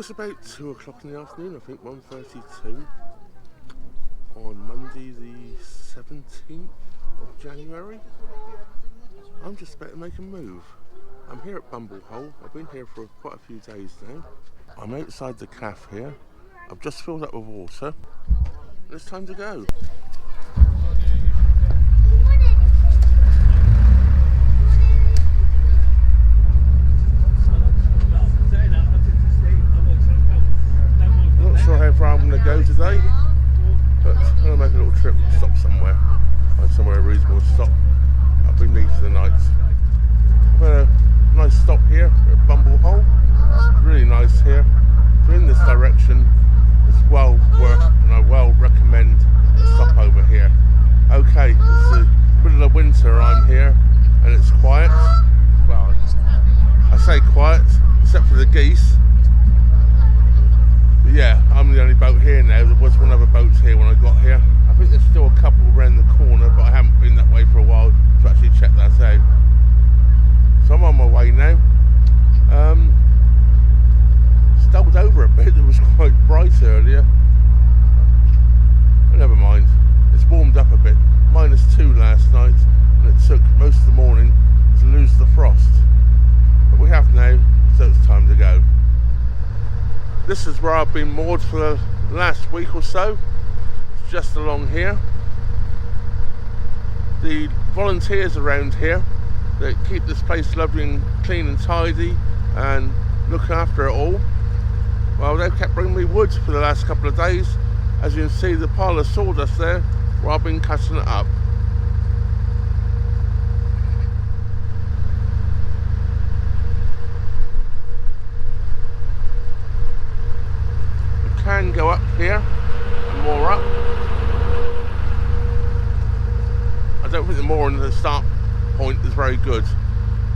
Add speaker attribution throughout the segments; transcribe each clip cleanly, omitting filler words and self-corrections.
Speaker 1: was about 2 o'clock in the afternoon, I think 1:32, on Monday the 17th of January. I'm just about to make a move. I'm here at Bumble Hole. I've been here for quite a few days now. I'm outside the cafe here. I've just filled up with water. It's time to go. I'm not sure how far I'm going to go today, but I'm going to make a little trip, stop somewhere, find somewhere reasonable to stop. I'll be me for the night. I've had a nice stop here at Bumble Hole. Really nice here. So in this direction, it's well worth, and I well recommend a stop over here. Okay, it's the middle of winter. I'm here, and it's quiet. Well, I say quiet, except for the geese. But yeah, I'm the only boat here now. There was one other boat here when I got here. I think there's still a couple around the corner, but I haven't been that way for a while to actually check that out. So I'm on my way now. Stalled over a bit. It was quite bright earlier. But never mind. It's warmed up a bit. -2 last night, and it took most of the morning to lose the frost. But we have now, so it's time to go. This is where I've been moored for the last week or so. It's just along here. The volunteers around here that keep this place lovely and clean and tidy and look after it all, well, they've kept bringing me wood for the last couple of days. As you can see, the pile of sawdust there where I've been cutting it up. You can go up here and moor up. I don't think the mooring at the start point is very good.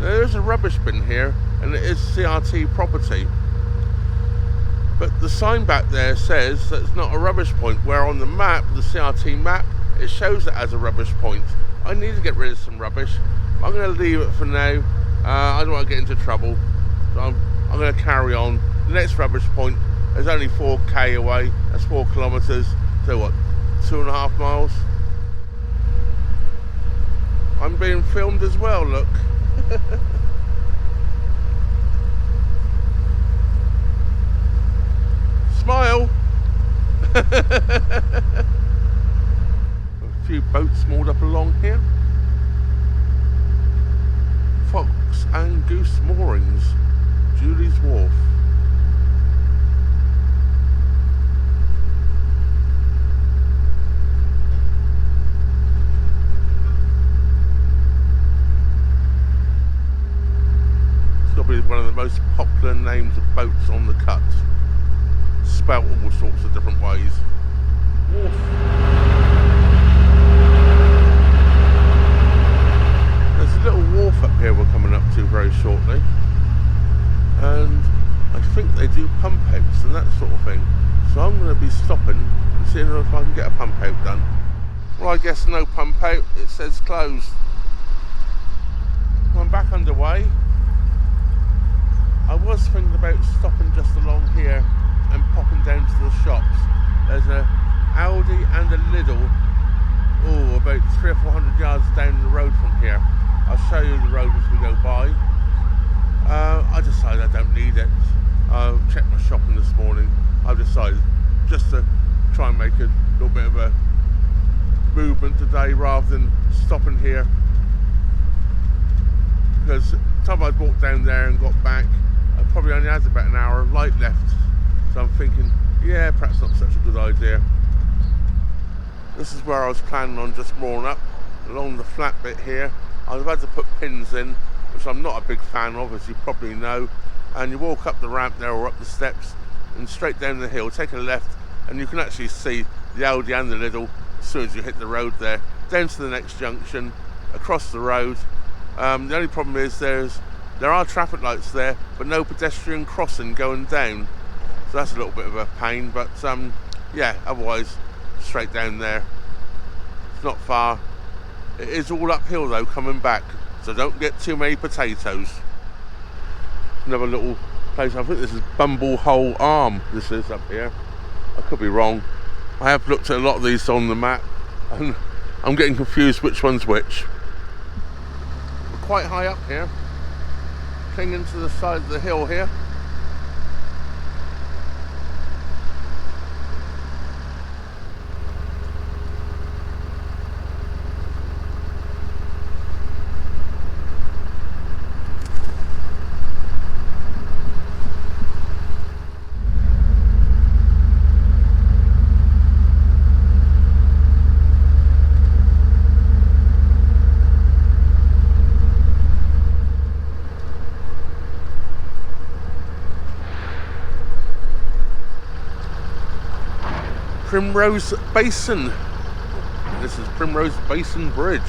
Speaker 1: There is a rubbish bin here, and it is CRT property. But the sign back there says that it's not a rubbish point, where on the map, the CRT map, it shows it as a rubbish point. I need to get rid of some rubbish. I'm going to leave it for now. I don't want to get into trouble. So I'm going to carry on. The next rubbish point is only 4k away. That's 4 kilometres. So what, 2.5 miles? I'm being filmed as well, look. Smile! A few boats moored up along here. Fox and Goose Moorings, Julie's Wharf. It's got to be one of the most popular names of boats on the cut. Spelt all sorts of different ways. Wharf. There's a little wharf up here we're coming up to very shortly, and I think they do pump outs and that sort of thing, so I'm going to be stopping and seeing if I can get a pump out done. Well, I guess no pump out, it says closed. Well, I'm back underway. I was thinking about stopping just along here and popping down to the shops. There's a Aldi and a Lidl, about 300 or 400 yards down the road from here. I'll show you the road as we go by. I decided I don't need it. I checked my shopping this morning. I've decided just to try and make a little bit of a movement today rather than stopping here, because the time I walked down there and got back, I probably only had about an hour of light left. So I'm thinking, yeah, perhaps not such a good idea. This is where I was planning on just mooring up, along the flat bit here. I've had to put pins in, which I'm not a big fan of, as you probably know. And you walk up the ramp there, or up the steps, and straight down the hill, take a left, and you can actually see the Aldi and the Lidl as soon as you hit the road there. Down to the next junction, across the road. The only problem is there are traffic lights there, but no pedestrian crossing going down. So that's a little bit of a pain, but yeah, otherwise straight down there. It's not far. It is all uphill though coming back, so don't get too many potatoes. Another little place. I think this is Bumble Hole Arm. This is up here. I could be wrong. I have looked at a lot of these on the map, and I'm getting confused which one's which. We're quite high up here, clinging to the side of the hill here. Primrose Basin. This is Primrose Basin Bridge.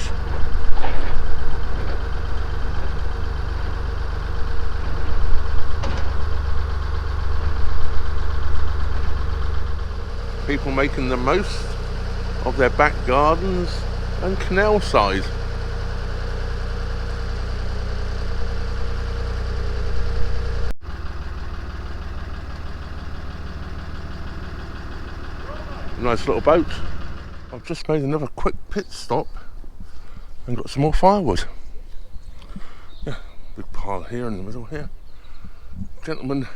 Speaker 1: People making the most of their back gardens and canal side. Nice little boat. I've just made another quick pit stop and got some more firewood. Yeah, big pile here in the middle here. Gentleman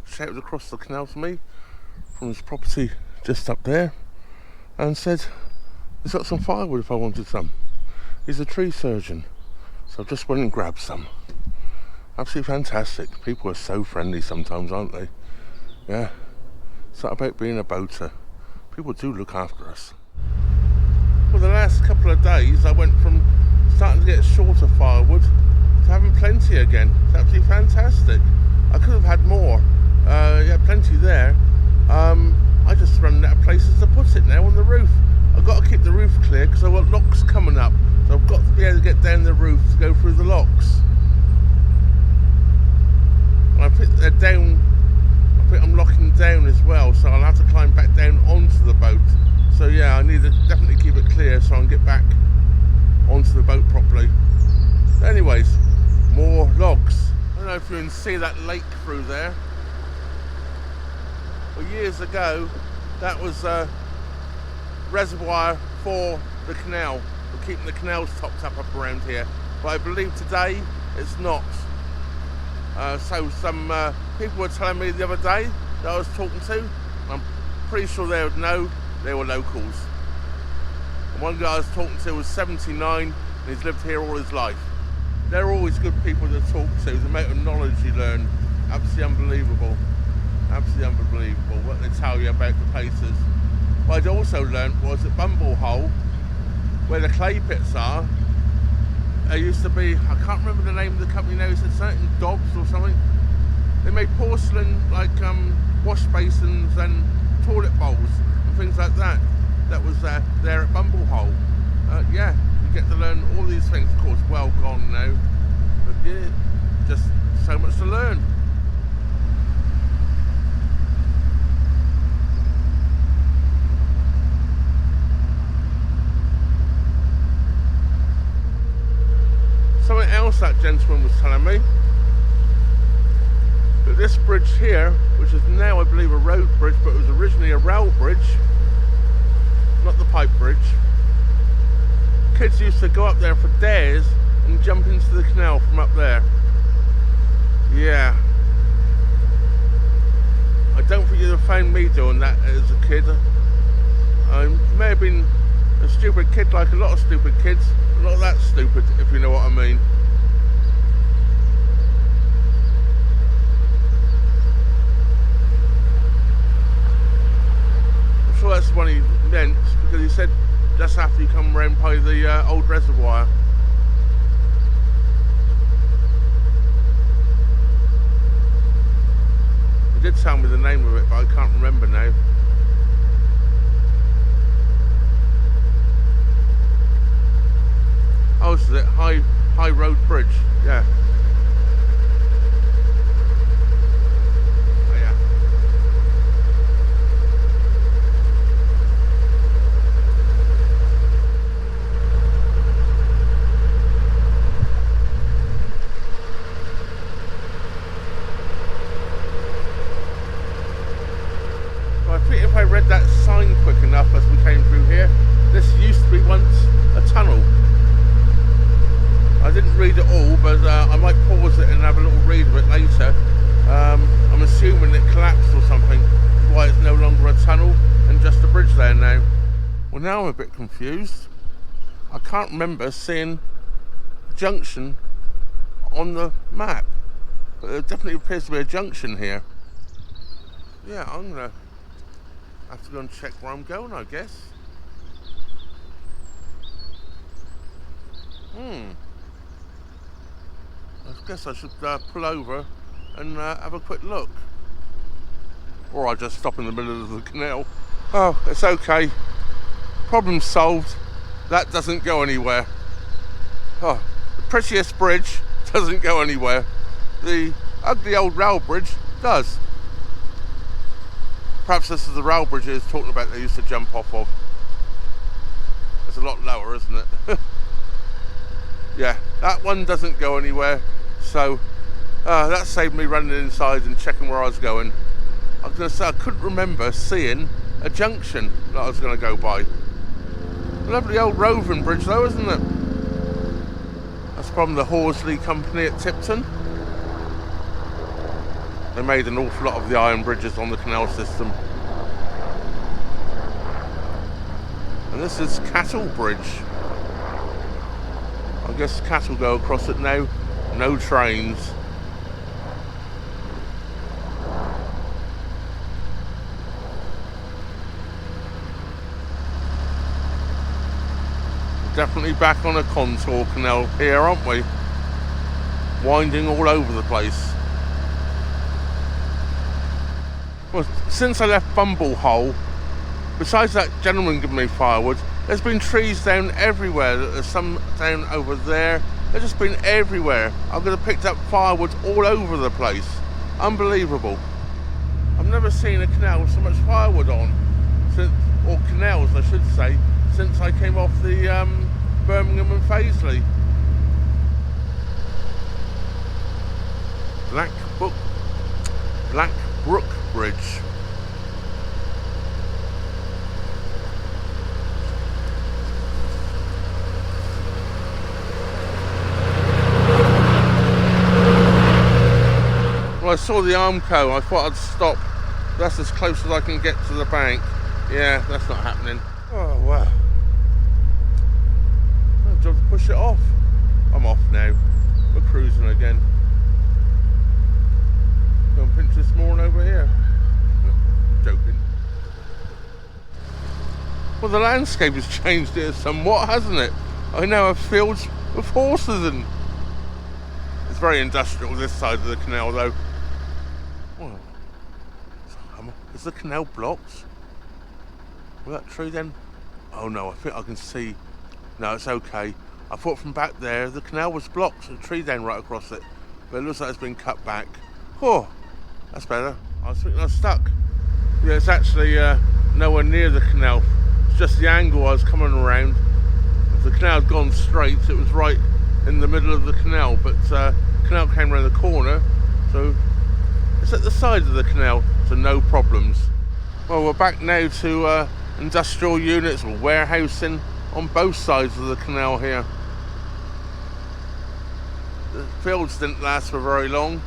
Speaker 1: shouted across the canal to me from his property just up there and said he's got some firewood if I wanted some. He's a tree surgeon, so I just went and grabbed some. Absolutely fantastic. People are so friendly sometimes, aren't they? Yeah, it's not about being a boater. People do look after us. For the last couple of days, I went from starting to get shorter firewood to having plenty again. It's absolutely fantastic. I could have had more. Yeah, plenty there. I just run out of places to put it now on the roof. I've got to keep the roof clear because I've got locks coming up. So I've got to be able to get down the roof to go through the locks. And I think they're down. I think I'm locking down as well, so I'll have to climb back down onto the boat. So yeah, I need to definitely keep it clear so I can get back onto the boat properly. Anyways, more logs. I don't know if you can see that lake through there. Well, years ago, that was a reservoir for the canal, for keeping the canals topped up around here. But I believe today it's not. So some people were telling me the other day that I was talking to, I'm pretty sure they would know, they were locals. And one guy I was talking to was 79 and he's lived here all his life. They're always good people to talk to, the amount of knowledge you learn, absolutely unbelievable. Absolutely unbelievable what they tell you about the places. What I'd also learned was at Bumble Hole, where the clay pits are, there used to be, I can't remember the name of the company now, it's certain Dobbs or something. They made porcelain, like wash basins and toilet bowls and things like that. That was there at Bumble Hole. Yeah, you get to learn all these things, of course, well gone now. But yeah, just so much to learn. Something else that gentleman was telling me, that this bridge here, which is now I believe a road bridge, but it was originally a rail bridge, not the pipe bridge. Kids used to go up there for dares and jump into the canal from up there. Yeah. I don't think you'd have found me doing that as a kid. I may have been a stupid kid like a lot of stupid kids, but not that stupid, if you know what I mean. I'm sure that's what he meant, because he said just after you come around by the old reservoir. He did tell me the name of it, but I can't remember now. Oh, this is it, High Road Bridge, yeah. Oh, yeah. up as we came through here. This used to be once a tunnel. I didn't read it all, but I might pause it and have a little read of it later. I'm assuming it collapsed or something, why it's no longer a tunnel and just a bridge there now. Well, now I'm a bit confused. I can't remember seeing a junction on the map, but there definitely appears to be a junction here. Yeah, I'm gonna have to go and check where I'm going, I guess. I guess I should pull over and have a quick look. Or I'll just stop in the middle of the canal. Oh, it's okay. Problem solved. That doesn't go anywhere. Oh, the prettiest bridge doesn't go anywhere. The ugly old rail bridge does. Perhaps this is the rail bridge he was talking about they used to jump off of. It's a lot lower, isn't it? Yeah, that one doesn't go anywhere. So that saved me running inside and checking where I was going. I was going to say I couldn't remember seeing a junction that I was going to go by. Lovely old roving bridge though, isn't it? That's from the Horsley Company at Tipton. They made an awful lot of the iron bridges on the canal system. And this is Cattle Bridge. I guess cattle go across it now. No trains. Definitely back on a contour canal here, aren't we? Winding all over the place. Well, since I left Bumble Hole, besides that gentleman giving me firewood, there's been trees down everywhere. There's some down over there. They've just been everywhere. I'm going to pick up firewood all over the place. Unbelievable. I've never seen a canal with so much firewood on, or canals I should say, since I came off the Birmingham and Paisley. Blackbrook Bridge. Well, I saw the Armco, I thought I'd stop. That's as close as I can get to the bank. Yeah, that's not happening. Oh, wow. Do I have to push it off? I'm off now. We're cruising again. Go and pinch this morning over here. Joking. Well, the landscape has changed here somewhat, hasn't it? I now have fields with horses in. It's very industrial this side of the canal though. Well, is the canal blocked? Will that tree then? Oh no, I think I can see. No, it's okay. I thought from back there the canal was blocked, a tree down right across it. But it looks like it's been cut back. Oh, that's better. I was thinking I was stuck. Yeah, it's actually nowhere near the canal. It's just the angle I was coming around. If the canal had gone straight, it was right in the middle of the canal. But the canal came around the corner, so it's at the side of the canal, so no problems. Well, we're back now to industrial units or warehousing on both sides of the canal here. The fields didn't last for very long.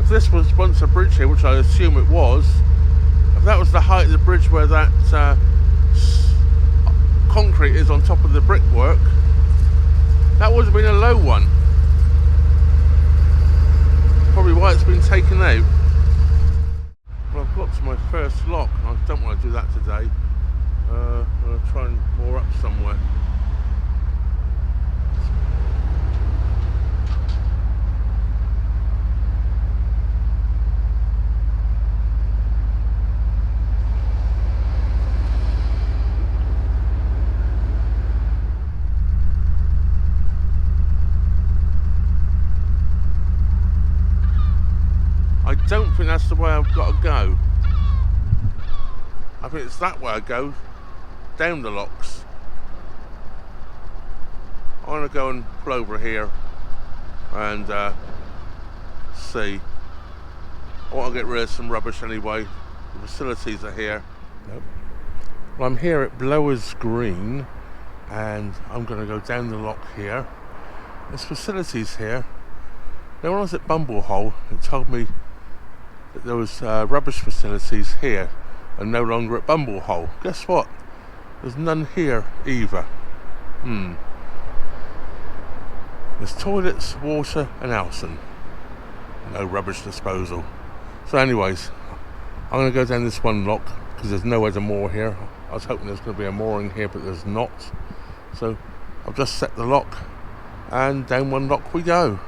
Speaker 1: If this was once a bridge here, which I assume it was, if that was the height of the bridge where that concrete is on top of the brickwork, that would have been a low one. Probably why it's been taken out. Well, I've got to my first lock, and I don't want to do that today. I'm going to try and moor up somewhere. I don't think that's the way I've got to go. I think it's that way I go, down the locks. I want to go and pull over here and see. I want to get rid of some rubbish anyway. The facilities are here. Nope. Well, I'm here at Blowers Green, and I'm going to go down the lock here. There's facilities here. Now, when I was at Bumble Hole, it told me that there was rubbish facilities here and no longer at Bumble Hole. Guess what? There's none here either. There's toilets, water and Alson. No rubbish disposal. So anyways, I'm going to go down this one lock because there's nowhere to moor here. I was hoping there's going to be a mooring here, but there's not. So I've just set the lock and down one lock we go.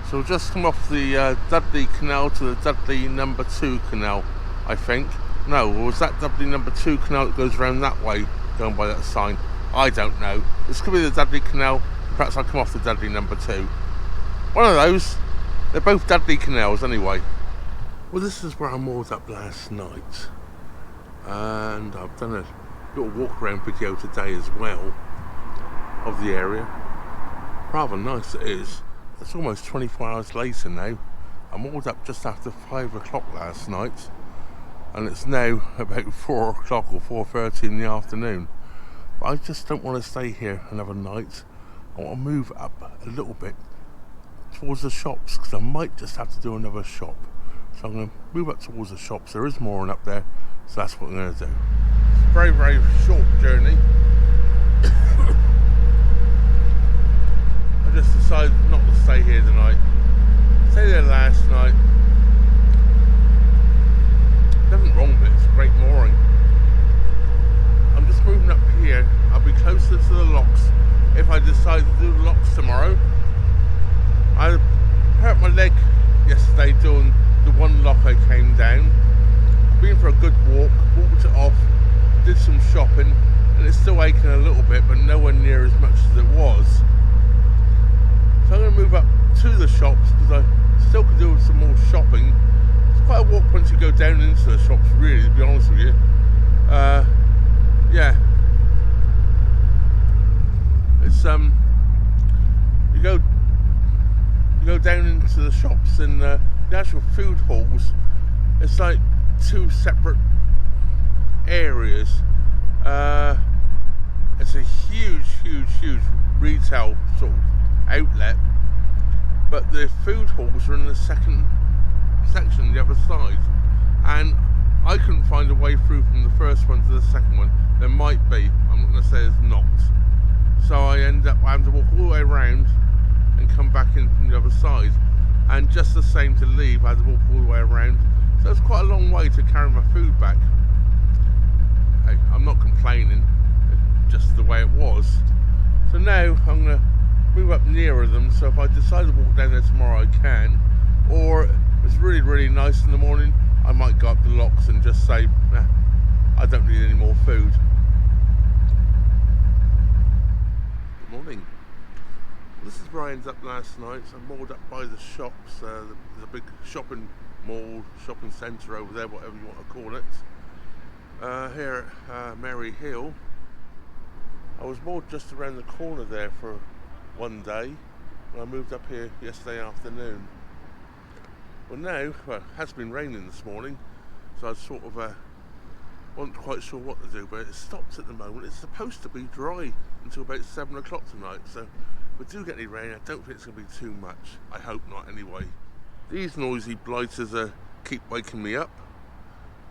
Speaker 1: So we've just come off the Dudley canal to the Dudley number 2 canal, I think. No, or was that Dudley number 2 canal that goes around that way, going by that sign? I don't know. This could be the Dudley canal. Perhaps I'll come off the Dudley number 2. One of those. They're both Dudley canals anyway. Well, this is where I moored up last night. And I've done a little walk around video today as well of the area. Rather nice it is. It's almost 24 hours later now. I moored up just after 5 o'clock last night, and it's now about 4 o'clock or 4:30 in the afternoon. But I just don't want to stay here another night. I want to move up a little bit towards the shops, because I might just have to do another shop. So I'm going to move up towards the shops. There is mooring up there, so that's what I'm going to do. It's a very, very short journey. I just decided not to stay here tonight. Stayed there last night. Nothing wrong with it, it's a great mooring. I'm just moving up here. I'll be closer to the locks if I decide to do the locks tomorrow. I hurt my leg yesterday doing the one lock I came down. Been for a good walk, walked it off, did some shopping, and it's still aching a little bit, but nowhere near as much as it was. So I'm going to move up to the shops because I still could do some more shopping. It's quite a walk once you go down into the shops, really, to be honest with you. Yeah. It's you go down into the shops and the actual food halls. It's like 2 separate areas. It's a huge retail sort of outlet, but the food halls are in the second section, the other side, and I couldn't find a way through from the first one to the second one. There might be, I'm not going to say there's not. So I end up having to walk all the way around and come back in from the other side, and just the same to leave, I had to walk all the way around. So it's quite a long way to carry my food back. Hey, I'm not complaining, it's just the way it was. So now I'm going to move up nearer them, so if I decide to walk down there tomorrow I can, or if it's really, really nice in the morning, I might go up the locks and just say, nah, I don't need any more food. Good morning. This is where I ended up last night. So I'm moored up by the shops. There's a big shopping mall, shopping centre over there, whatever you want to call it. Here at Mary Hill. I was moored just around the corner there for one day, and I moved up here yesterday afternoon. Well now, it has been raining this morning, so I sort of wasn't quite sure what to do, but it stopped at the moment. It's supposed to be dry until about 7 o'clock tonight, so if we do get any rain, I don't think it's going to be too much. I hope not anyway. These noisy blighters keep waking me up.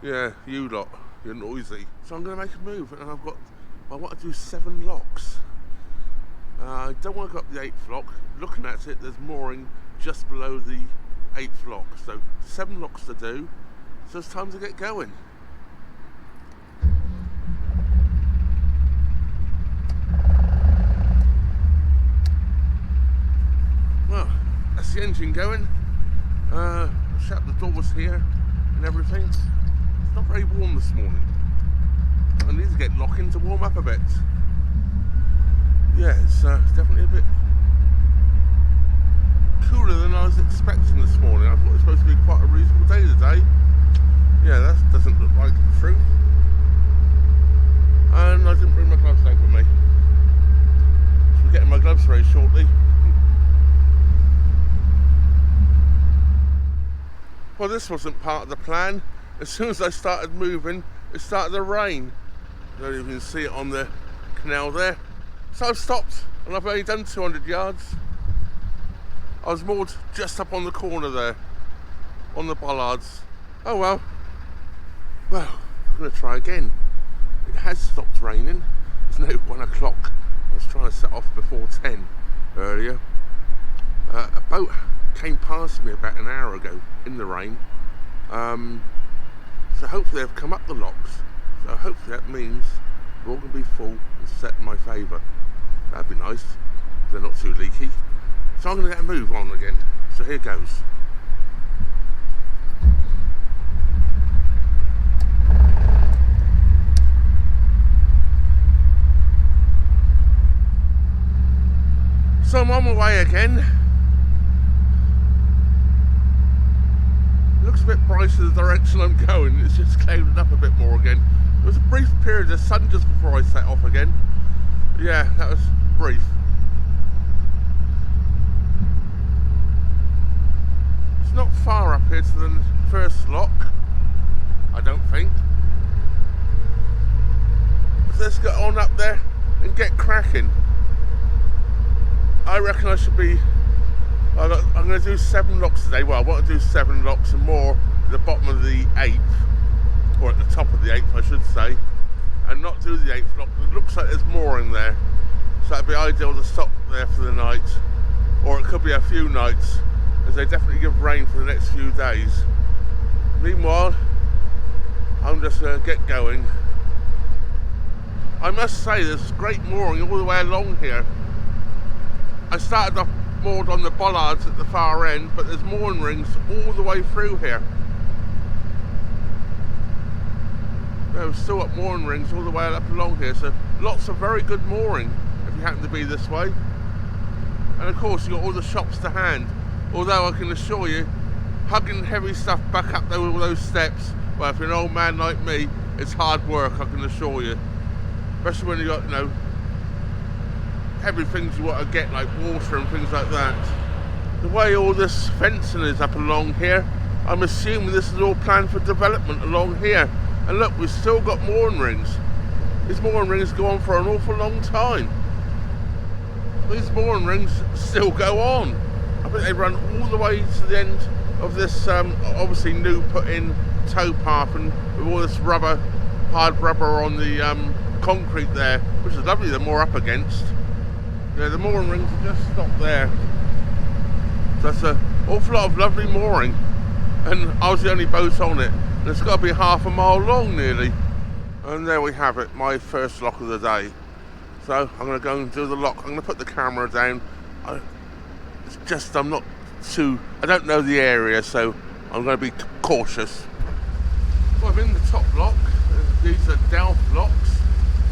Speaker 1: Yeah, you lot, you're noisy. So I'm going to make a move, and I want to do 7 locks. I don't want to go up the 8th lock. Looking at it, there's mooring just below the 8th lock. So 7 locks to do. So it's time to get going. Well, that's the engine going. Shut the doors here and everything. It's not very warm this morning. I need to get locking to warm up a bit. Yeah, it's definitely a bit cooler than I was expecting this morning. I thought it was supposed to be quite a reasonable day today. Yeah, that doesn't look like the truth. And I didn't bring my gloves out with me. So we're getting my gloves very shortly. Well, this wasn't part of the plan. As soon as I started moving, it started to rain. I don't even see it on the canal there. So I've stopped, and I've only done 200 yards. I was moored just up on the corner there, on the bollards. Oh well. Well, I'm going to try again. It has stopped raining. It's now 1 o'clock. I was trying to set off before 10 earlier. A boat came past me about an hour ago in the rain. So hopefully they've come up the locks. So hopefully that means they're all going to be full and set in my favour. That'd be nice. They're not too leaky. So I'm going to get a move on again. So here goes. So I'm on my way again. It looks a bit brighter the direction I'm going. It's just clouded up a bit more again. There was a brief period of sun just before I set off again. Yeah, that was brief. It's not far up here to the first lock, I don't think. So let's get on up there and get cracking. I reckon I should be... I'm going to do 7 locks today. Well, I want to do 7 locks and more at the bottom of the 8th, or at the top of the 8th I should say, and not do the 8th lock. It looks like there's more in there, so that'd be ideal to stop there for the night, or it could be a few nights, as they definitely give rain for the next few days. Meanwhile, I'm just going to get going. I must say there's great mooring all the way along here. I started off moored on the bollards at the far end, but there's mooring rings all the way through here. There's still got mooring rings all the way up along here, so lots of very good mooring if you happen to be this way. And of course you've got all the shops to hand, although I can assure you, hugging heavy stuff back up all those steps, well, if you're an old man like me, it's hard work, I can assure you. Especially when you got, you know, heavy things you want to get, like water and things like that. The way all this fencing is up along here, I'm assuming this is all planned for development along here. And look, we've still got mooring rings. These mooring rings go on for an awful long time. These mooring rings still go on. I think they run all the way to the end of this, obviously new put in towpath, and with all this rubber, hard rubber on the concrete there, which is lovely, they're more up against. Yeah, the mooring rings are just stopped there. So that's an awful lot of lovely mooring, and I was the only boat on it, and it's got to be half a mile long nearly. And there we have it, my first lock of the day. So I'm going to go and do the lock. I'm going to put the camera down. It's just I don't know the area, so I'm going to be cautious. So I'm in the top lock. These are Delph Locks,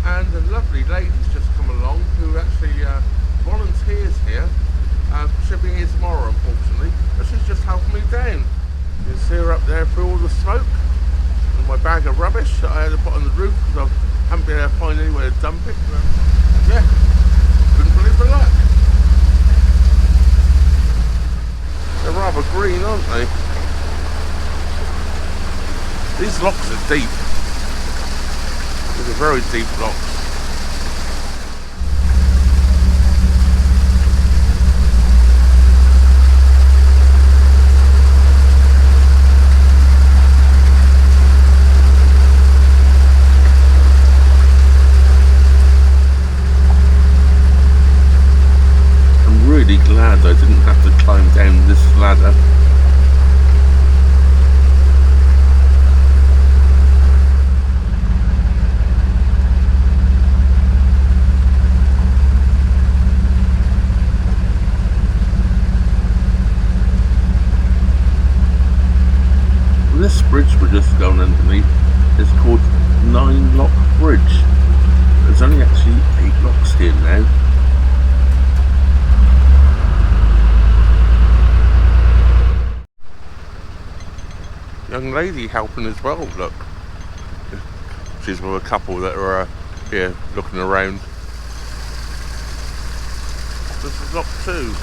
Speaker 1: and a lovely lady's just come along who actually volunteers here. She'll be here tomorrow, unfortunately, but she's just helping me down. You can see her up there through all the smoke, and my bag of rubbish that I had to put on the roof because I haven't been able to find anywhere to dump it. So, yeah, couldn't believe her luck. They're rather green, aren't they? These locks are deep. These are very deep locks. I'm really glad I didn't have to climb down this ladder. This bridge we're just going underneath is called 9 Lock Bridge. There's only actually 8 locks here now. Young lady helping as well, look. She's with a couple that are here looking around. This is lock 2.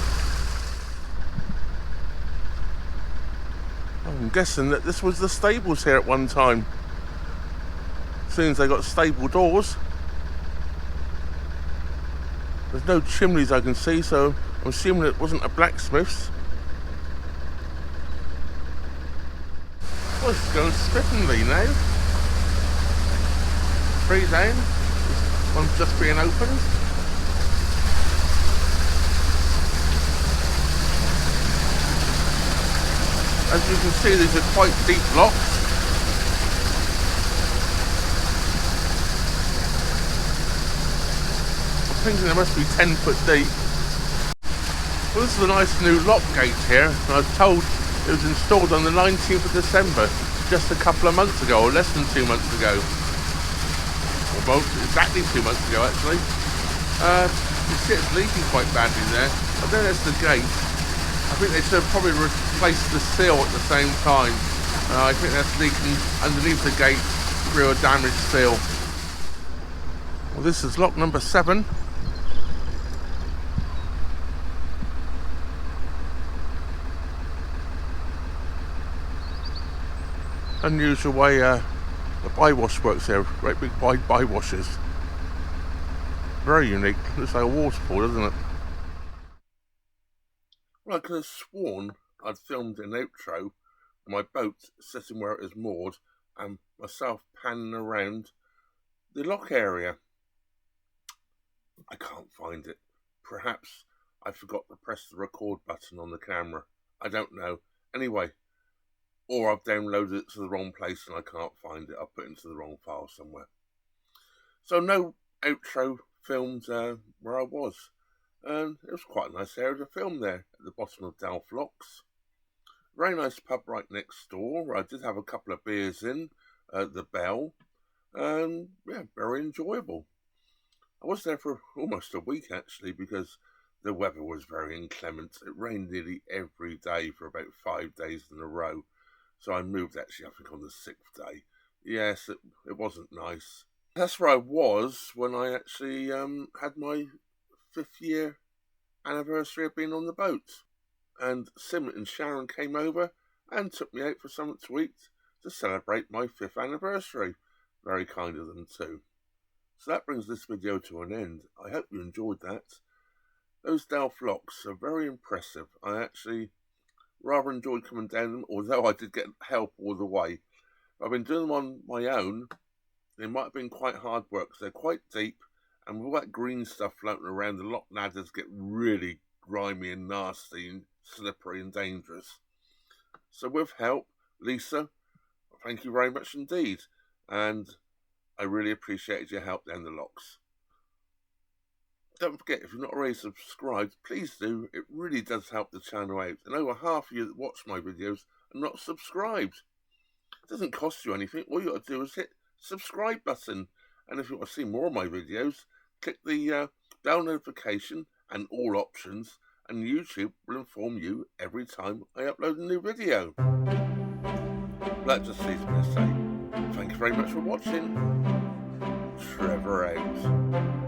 Speaker 1: I'm guessing that this was the stables here at one time. As soon as they got stable doors. There's no chimneys I can see, so I'm assuming it wasn't a blacksmith's. Well, it's going swiftly now. 3 down. One's just being opened. As you can see, these are quite deep locks. I'm thinking they must be 10 foot deep. Well, this is a nice new lock gate here. I was told it was installed on the 19th of December, just a couple of months ago, or less than 2 months ago. Well, exactly 2 months ago, actually. You see it's leaking quite badly there. I don't know if that's the gate. I think they should have probably replaced the seal at the same time. I think that's leaking underneath the gate through a damaged seal. Well, this is lock number 7. Unusual way the bywash works here. Great big bywashes. Very unique. Looks like a waterfall, doesn't it? Well, I could have sworn I'd filmed an outro, my boat sitting where it is moored, and myself panning around the lock area. I can't find it. Perhaps I forgot to press the record button on the camera. I don't know. Anyway, or I've downloaded it to the wrong place and I can't find it. I've put it into the wrong file somewhere. So no outro filmed where I was. And it was quite a nice area to film there at the bottom of Delph Locks. Very nice pub right next door where I did have a couple of beers in at the Bell. And yeah, very enjoyable. I was there for almost a week actually because the weather was very inclement. It rained nearly every day for about 5 days in a row. So I moved actually, I think, on the 6th day. Yes, it wasn't nice. That's where I was when I actually had my 5th year anniversary of being on the boat. And Sim and Sharon came over and took me out for something to eat to celebrate my 5th anniversary. Very kind of them too. So that brings this video to an end. I hope you enjoyed that. Those Delph Locks are very impressive. I actually rather enjoyed coming down them, although I did get help all the way. I've been doing them on my own. They might have been quite hard work because they're quite deep, and with all that green stuff floating around, the lock ladders get really grimy and nasty and slippery and dangerous. So with help, Lisa, thank you very much indeed, and I really appreciated your help down the locks. Don't forget, if you're not already subscribed, please do. It really does help the channel out. And over half of you that watch my videos are not subscribed. It doesn't cost you anything. All you got to do is hit subscribe button. And if you want to see more of my videos, click the bell notification and all options. And YouTube will inform you every time I upload a new video. That just leaves me to say, thank you very much for watching. Trevor out.